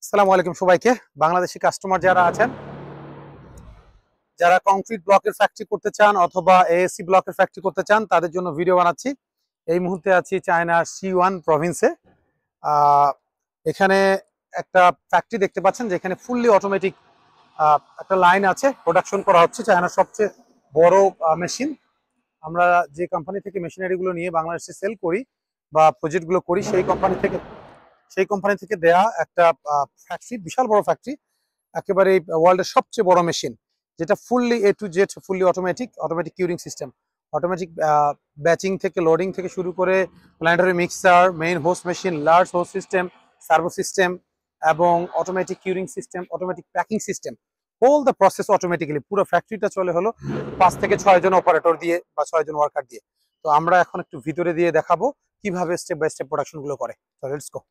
আসসালামু আলাইকুম সবাইকে। বাংলাদেশি কাস্টমার যারা আছেন, যারা কংক্রিট ব্লকের ফ্যাক্টরি করতে চান অথবা এএসসি ব্লকের ফ্যাক্টরি করতে চান, তাদের জন্য ভিডিও বানাচ্ছি। এই মুহূর্তে আছি চায়নার C1 প্রভিন্সে। এখানে একটা ফ্যাক্টরি দেখতে পাচ্ছেন, যেখানে ফুললি অটোমেটিক একটা লাইন আছে, প্রোডাকশন করা হচ্ছে। চায়নার সবচেয়ে বড় মেশিন। আমরা যে কোম্পানি থেকে মেশিনারিগুলো নিয়ে বাংলাদেশে সেল করি বা প্রজেক্টগুলো করি, সেই কোম্পানি থেকে দেয়া একটা ফ্যাক্টরি, বিশাল বড় ফ্যাক্টরি, একেবারে ওয়ার্ল্ডের সবচেয়ে বড় মেশিন, যেটা fully A to Z, fully automatic curing system, automatic batching থেকে লোডিং থেকে শুরু করে planetary mixer, main host machine, large host system, servo system এবং automatic curing system, automatic packing system, whole the process automatically. পুরো ফ্যাক্টরিটা চলে হলো 5 থেকে 6 জন অপারেটর দিয়ে বা 6 জন ওয়ার্কার দিয়ে। তো আমরা এখন একটু ভিতরে দিয়ে দেখাবো কিভাবে স্টেপ বাই স্টেপ প্রোডাকশন গুলো করে। Let's go.